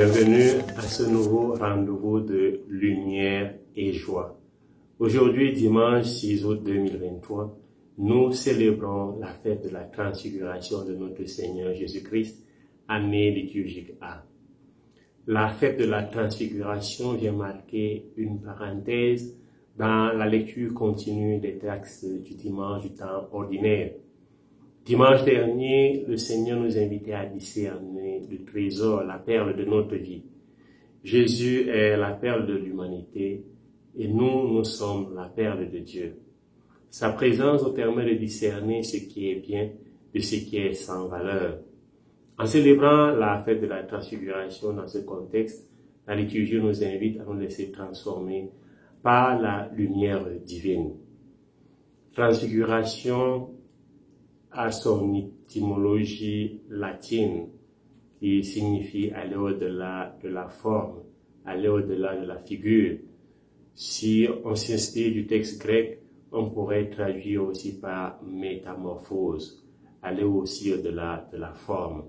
Bienvenue à ce nouveau rendez-vous de lumière et joie. Aujourd'hui, dimanche 6 août 2023, nous célébrons la fête de la transfiguration de notre Seigneur Jésus-Christ, année liturgique A. La fête de la transfiguration vient marquer une parenthèse dans la lecture continue des textes du dimanche du temps ordinaire. Dimanche dernier, le Seigneur nous invitait à discerner le trésor, la perle de notre vie. Jésus est la perle de l'humanité et nous sommes la perle de Dieu. Sa présence nous permet de discerner ce qui est bien de ce qui est sans valeur. En célébrant la fête de la transfiguration dans ce contexte, la liturgie nous invite à nous laisser transformer par la lumière divine. Transfiguration a son étymologie latine qui signifie aller au-delà de la forme, aller au-delà de la figure. Si on s'inspire du texte grec, on pourrait traduire aussi par métamorphose, aller aussi au-delà de la forme.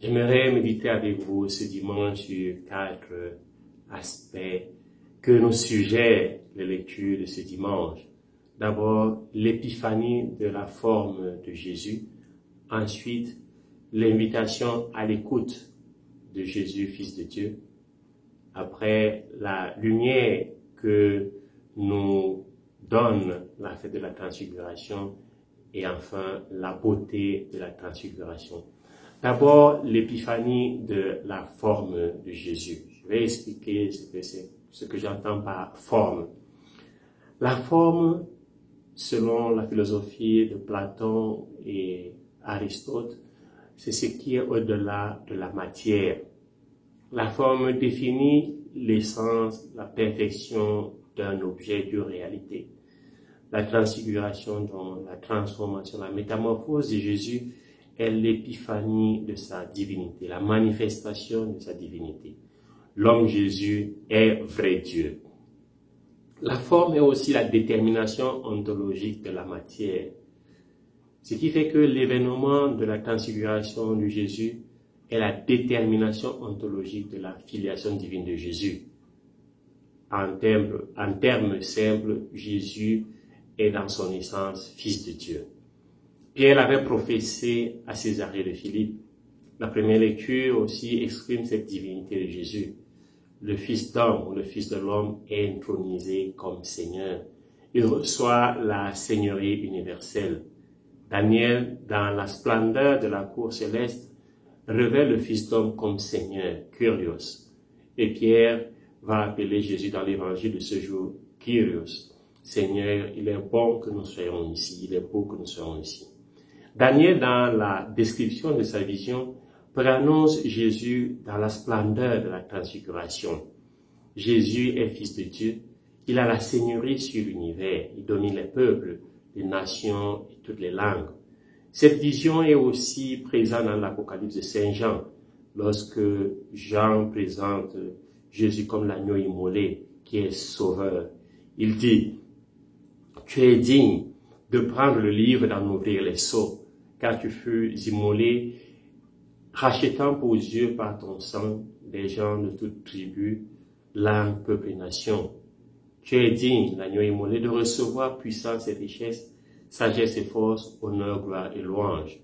J'aimerais méditer avec vous ce dimanche sur 4 aspects que nous suggèrent les lectures de ce dimanche. D'abord, l'épiphanie de la forme de Jésus. Ensuite, l'invitation à l'écoute de Jésus, Fils de Dieu. Après, la lumière que nous donne la fête de la transfiguration. Et enfin, la beauté de la transfiguration. D'abord, l'épiphanie de la forme de Jésus. Je vais expliquer ce que j'entends par forme. La forme, selon la philosophie de Platon et Aristote, c'est ce qui est au-delà de la matière. La forme définit l'essence, la perfection d'un objet, d'une réalité. La transfiguration, donc la transformation, la métamorphose de Jésus est l'épiphanie de sa divinité, la manifestation de sa divinité. L'homme Jésus est vrai Dieu. La forme est aussi la détermination ontologique de la matière. Ce qui fait que l'événement de la transfiguration de Jésus est la détermination ontologique de la filiation divine de Jésus. En termes simples, Jésus est dans son essence Fils de Dieu. Pierre avait prophétisé à Césarée de Philippe. La première lecture aussi exprime cette divinité de Jésus. Le Fils d'homme ou le Fils de l'homme est intronisé comme Seigneur. Il reçoit la Seigneurie universelle. Daniel, dans la splendeur de la cour céleste, révèle le Fils d'homme comme Seigneur, Kyrios. Et Pierre va appeler Jésus dans l'évangile de ce jour, Kyrios. Seigneur, il est bon que nous soyons ici, il est beau que nous soyons ici. Daniel, dans la description de sa vision, préannonce Jésus dans la splendeur de la transfiguration. Jésus est Fils de Dieu, il a la seigneurie sur l'univers, il domine les peuples, les nations et toutes les langues. Cette vision est aussi présente dans l'Apocalypse de Saint Jean, lorsque Jean présente Jésus comme l'agneau immolé, qui est sauveur. Il dit, « Tu es digne de prendre le livre et d'en ouvrir les sceaux, car tu fus immolé, rachetant pour Dieu par ton sang des gens de toute tribu, langue, peuple et nation. Tu es digne, l'agneau immolé, de recevoir puissance et richesse, sagesse et force, honneur, gloire et louange.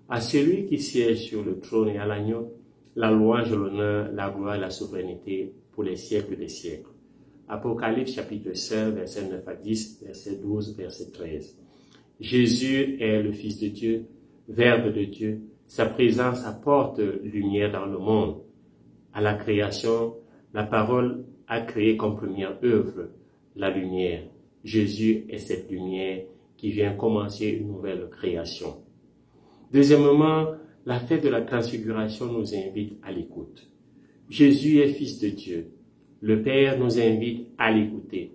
À celui qui siège sur le trône et à l'agneau, la louange, l'honneur, la gloire et la souveraineté pour les siècles des siècles. » Apocalypse chapitre 5, verset 9 à 10, verset 12, verset 13. Jésus est le Fils de Dieu, Verbe de Dieu. Sa présence apporte lumière dans le monde. À la création, la parole a créé comme première œuvre la lumière. Jésus est cette lumière qui vient commencer une nouvelle création. Deuxièmement, la fête de la transfiguration nous invite à l'écoute. Jésus est Fils de Dieu. Le Père nous invite à l'écouter.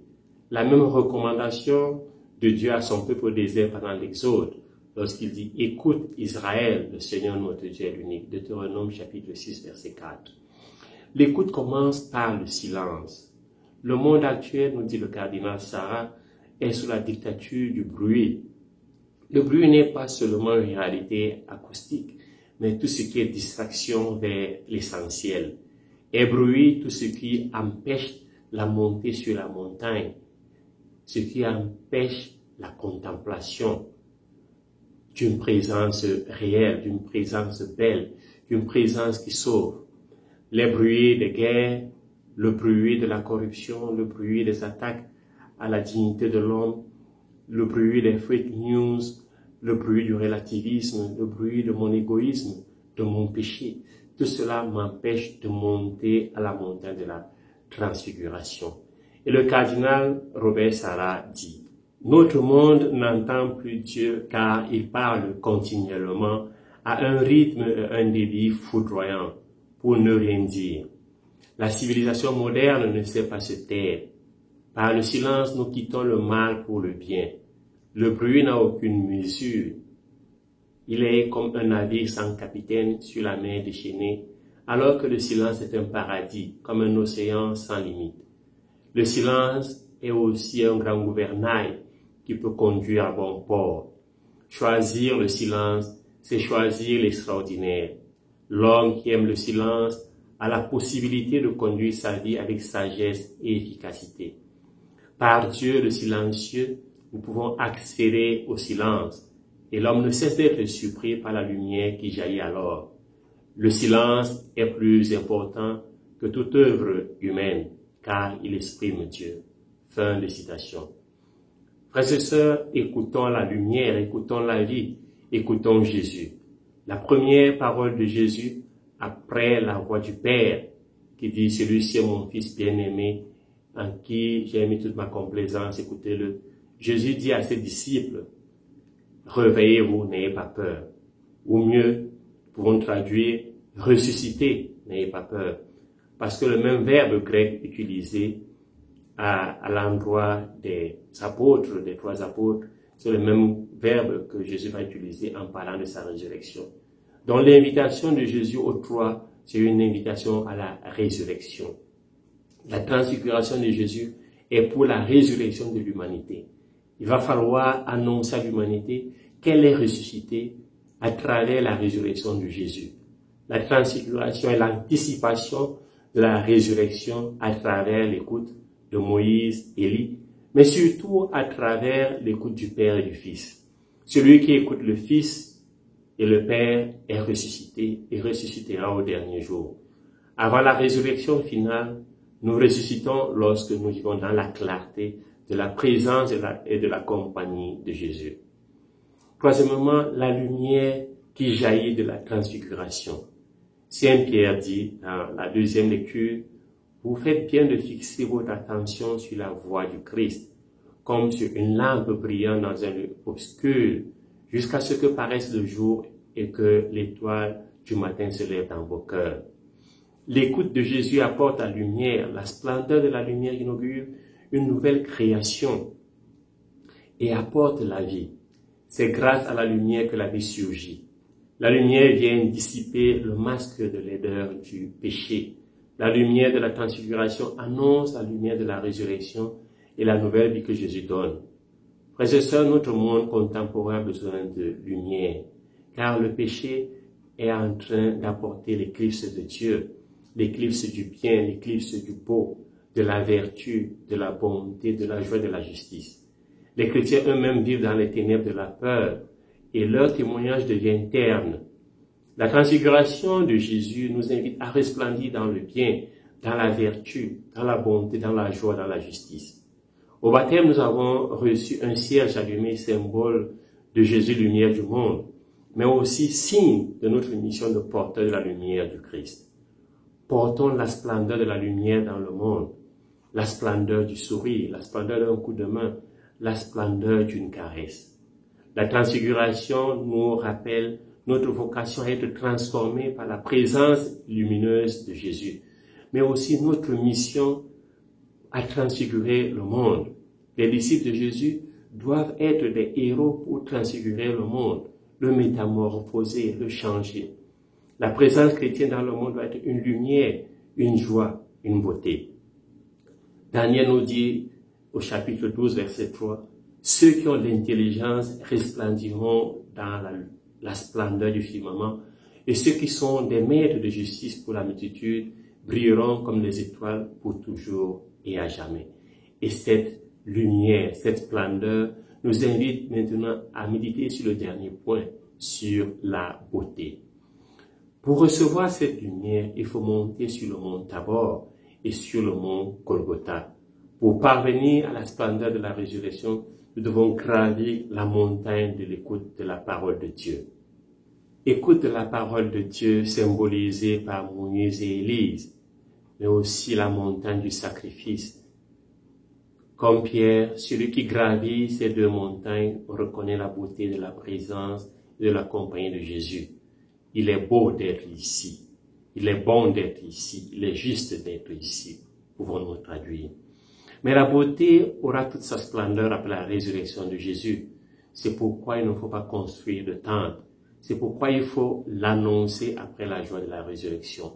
La même recommandation de Dieu à son peuple au désert pendant l'Exode, lorsqu'il dit « Écoute Israël, le Seigneur notre Dieu est l'unique » Deutéronome chapitre 6, verset 4. L'écoute commence par le silence. Le monde actuel, nous dit le cardinal Sarah, est sous la dictature du bruit. Le bruit n'est pas seulement une réalité acoustique, mais tout ce qui est distraction vers l'essentiel. Ébrouiller tout ce qui empêche la montée sur la montagne, ce qui empêche la contemplation d'une présence réelle, d'une présence belle, d'une présence qui sauve. Les bruits des guerres, le bruit de la corruption, le bruit des attaques à la dignité de l'homme, le bruit des fake news, le bruit du relativisme, le bruit de mon égoïsme, de mon péché. Tout cela m'empêche de monter à la montagne de la transfiguration. Et le cardinal Robert Sarah dit, « Notre monde n'entend plus Dieu car il parle continuellement à un rythme et un débit foudroyant pour ne rien dire. La civilisation moderne ne sait pas se taire. Par le silence, nous quittons le mal pour le bien. Le bruit n'a aucune mesure. Il est comme un navire sans capitaine sur la mer déchaînée, alors que le silence est un paradis, comme un océan sans limite. Le silence est aussi un grand gouvernail qui peut conduire à bon port. Choisir le silence, c'est choisir l'extraordinaire. L'homme qui aime le silence a la possibilité de conduire sa vie avec sagesse et efficacité. Par Dieu le silencieux, nous pouvons accéder au silence, et l'homme ne cesse d'être surpris par la lumière qui jaillit alors. Le silence est plus important que toute œuvre humaine, car il exprime Dieu. » Fin de citation. Frères et sœurs, écoutons la lumière, écoutons la vie, écoutons Jésus. La première parole de Jésus, après la voix du Père, qui dit « Celui-ci est mon Fils bien-aimé, en qui j'ai mis toute ma complaisance, écoutez-le. » Jésus dit à ses disciples, « Réveillez-vous, n'ayez pas peur. » Ou mieux, pouvons traduire « Ressuscitez, n'ayez pas peur. » Parce que le même verbe grec utilisé à l'endroit des apôtres, des 3 apôtres, c'est le même verbe que Jésus va utiliser en parlant de sa résurrection. Donc l'invitation de Jésus aux 3, c'est une invitation à la résurrection. La transfiguration de Jésus est pour la résurrection de l'humanité. Il va falloir annoncer à l'humanité qu'elle est ressuscitée à travers la résurrection de Jésus. La transfiguration est l'anticipation de la résurrection à travers l'écoute de Moïse, Élie, mais surtout à travers l'écoute du Père et du Fils. Celui qui écoute le Fils et le Père est ressuscité et ressuscitera au dernier jour. Avant la résurrection finale, nous ressuscitons lorsque nous vivons dans la clarté de la présence et de la compagnie de Jésus. Troisièmement, la lumière qui jaillit de la transfiguration. Saint Pierre dit dans la deuxième lecture, « Vous faites bien de fixer votre attention sur la voie du Christ, comme sur une lampe brillant dans un lieu obscur, jusqu'à ce que paraisse le jour et que l'étoile du matin se lève dans vos cœurs. » L'écoute de Jésus apporte la lumière, la splendeur de la lumière inaugure une nouvelle création et apporte la vie. C'est grâce à la lumière que la vie surgit. La lumière vient dissiper le masque de laideur du péché. La lumière de la transfiguration annonce la lumière de la résurrection et la nouvelle vie que Jésus donne. Frères et sœurs, notre monde contemporain a besoin de lumière, car le péché est en train d'apporter l'éclipse de Dieu, l'éclipse du bien, l'éclipse du beau, de la vertu, de la bonté, de la joie, de la justice. Les chrétiens eux-mêmes vivent dans les ténèbres de la peur et leur témoignage devient terne. La transfiguration de Jésus nous invite à resplendir dans le bien, dans la vertu, dans la bonté, dans la joie, dans la justice. Au baptême, nous avons reçu un cierge allumé, symbole de Jésus, lumière du monde, mais aussi signe de notre mission de porteur de la lumière du Christ. Portons la splendeur de la lumière dans le monde, la splendeur du sourire, la splendeur d'un coup de main, la splendeur d'une caresse. La transfiguration nous rappelle notre vocation à être transformée par la présence lumineuse de Jésus, mais aussi notre mission à transfigurer le monde. Les disciples de Jésus doivent être des héros pour transfigurer le monde, le métamorphoser, le changer. La présence chrétienne dans le monde doit être une lumière, une joie, une beauté. Daniel nous dit au chapitre 12, verset 3, « Ceux qui ont l'intelligence resplendiront dans la splendeur du firmament, Et ceux qui sont des maîtres de justice pour la multitude brilleront comme les étoiles pour toujours et à jamais. Et cette lumière, cette splendeur nous invite maintenant à méditer sur le dernier point, sur la beauté. Pour recevoir cette lumière, il faut monter sur le mont Tabor et sur le mont Golgotha. Pour parvenir à la splendeur de la résurrection, nous devons gravir la montagne de l'écoute de la parole de Dieu. Écoute de la parole de Dieu symbolisée par Moïse et Élise, mais aussi la montagne du sacrifice. Comme Pierre, celui qui gravit ces deux montagnes reconnaît la beauté de la présence et de la compagnie de Jésus. Il est beau d'être ici. Il est bon d'être ici. Il est juste d'être ici. Pouvons-nous traduire. Mais la beauté aura toute sa splendeur après la résurrection de Jésus. C'est pourquoi il ne faut pas construire de tente. C'est pourquoi il faut l'annoncer après la joie de la résurrection.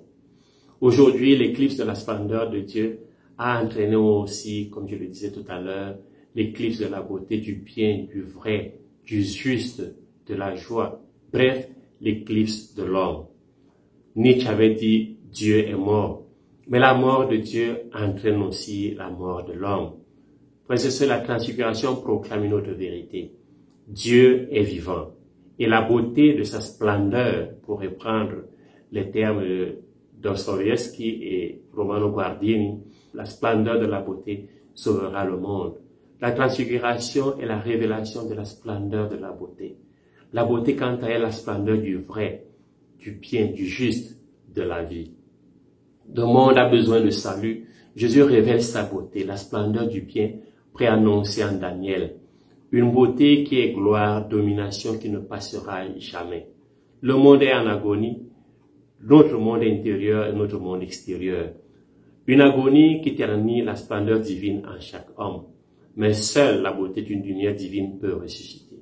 Aujourd'hui, l'éclipse de la splendeur de Dieu a entraîné aussi, comme je le disais tout à l'heure, l'éclipse de la beauté, du bien, du vrai, du juste, de la joie. Bref, l'éclipse de l'homme. Nietzsche avait dit « Dieu est mort ». Mais la mort de Dieu entraîne aussi la mort de l'homme. Frères et sœurs, la transfiguration proclame une autre vérité. Dieu est vivant. Et la beauté de sa splendeur, pour reprendre les termes de Dostoïevski et Romano Guardini, la splendeur de la beauté sauvera le monde. La transfiguration est la révélation de la splendeur de la beauté. La beauté, quant à elle, la splendeur du vrai, du bien, du juste, de la vie. Le monde a besoin de salut. Jésus révèle sa beauté, la splendeur du bien, préannoncée en Daniel. Une beauté qui est gloire, domination qui ne passera jamais. Le monde est en agonie, notre monde intérieur et notre monde extérieur. Une agonie qui ternit la splendeur divine en chaque homme. Mais seule la beauté d'une lumière divine peut ressusciter.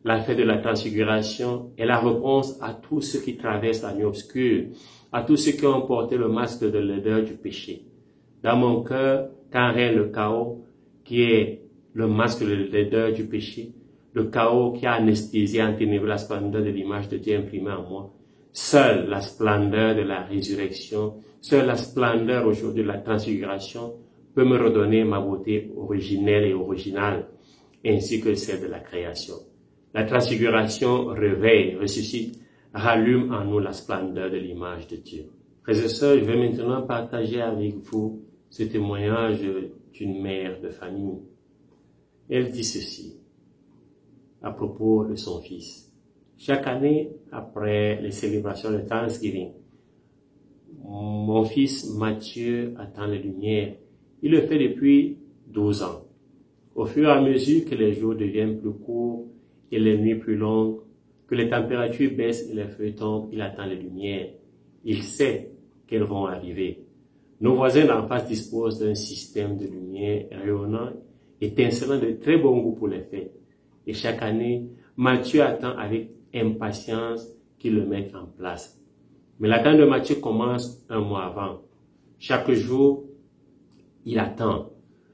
La fête de la transfiguration est la réponse à tous ceux qui traversent la nuit obscure, à tous ceux qui ont porté le masque de l'odeur du péché. Dans mon cœur, quand règne le chaos, qui est le masque de l'odeur du péché, le chaos qui a anesthésié, enténébré la splendeur de l'image de Dieu imprimée en moi, seule la splendeur de la résurrection, seule la splendeur aujourd'hui de la transfiguration peut me redonner ma beauté originelle et originale, ainsi que celle de la création. La transfiguration réveille, ressuscite, rallume en nous la splendeur de l'image de Dieu. Frères et sœurs, je vais maintenant partager avec vous ce témoignage d'une mère de famille. Elle dit ceci à propos de son fils. Chaque année, après les célébrations de Thanksgiving, mon fils Mathieu attend les lumières. Il le fait depuis 12 ans. Au fur et à mesure que les jours deviennent plus courts et les nuits plus longues, que les températures baissent et les feuilles tombent, il attend les lumières. Il sait qu'elles vont arriver. Nos voisins d'en face disposent d'un système de lumière rayonnant, étincelant de très bon goût pour les fêtes. Et chaque année, Mathieu attend avec impatience qu'ils le mettent en place. Mais l'attente de Mathieu commence un mois avant. Chaque jour, il attend.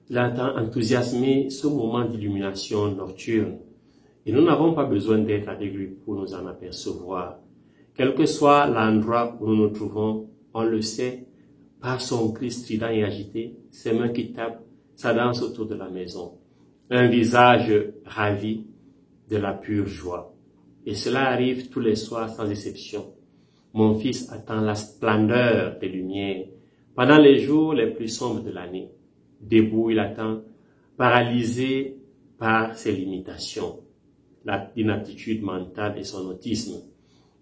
Il attend enthousiasmé ce moment d'illumination nocturne. Et nous n'avons pas besoin d'être avec lui pour nous en apercevoir. Quel que soit l'endroit où nous nous trouvons, on le sait, par son cri strident et agité, ses mains qui tapent, sa danse autour de la maison. Un visage ravi de la pure joie. Et cela arrive tous les soirs sans exception. Mon fils attend la splendeur des lumières pendant les jours les plus sombres de l'année. Debout, il attend, paralysé par ses limitations, l'inaptitude mentale et son autisme.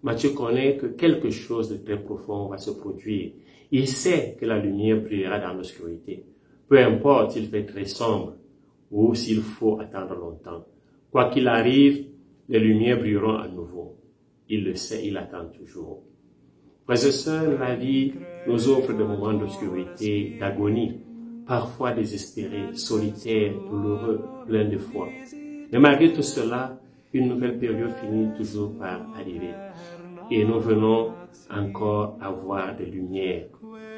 Mathieu connaît que quelque chose de très profond va se produire. Il sait que la lumière brillera dans l'obscurité. Peu importe s'il fait très sombre ou s'il faut attendre longtemps. Quoi qu'il arrive, les lumières brilleront à nouveau. Il le sait, il attend toujours. Frères et sœurs, la vie nous offre des moments d'obscurité, d'agonie, parfois désespérés, solitaires, douloureux, pleins de foi. Mais malgré tout cela, une nouvelle période finit toujours par arriver. Et nous venons encore avoir des lumières.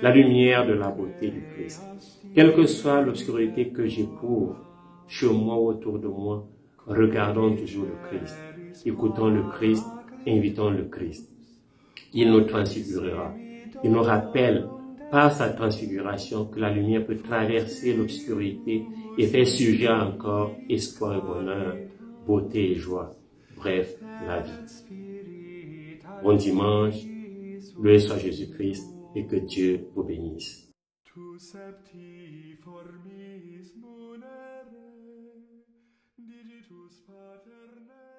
La lumière de la beauté du Christ. Quelle que soit l'obscurité que j'éprouve, chez moi ou autour de moi, regardons toujours le Christ. Écoutons le Christ, invitons le Christ. Il nous transfigurera. Il nous rappelle par sa transfiguration que la lumière peut traverser l'obscurité et faire surgir encore espoir et bonheur, beauté et joie. Bref, la vie. Bon dimanche, loué soit Jésus-Christ et que Dieu vous bénisse. Tu septi formis munere, digitus paterne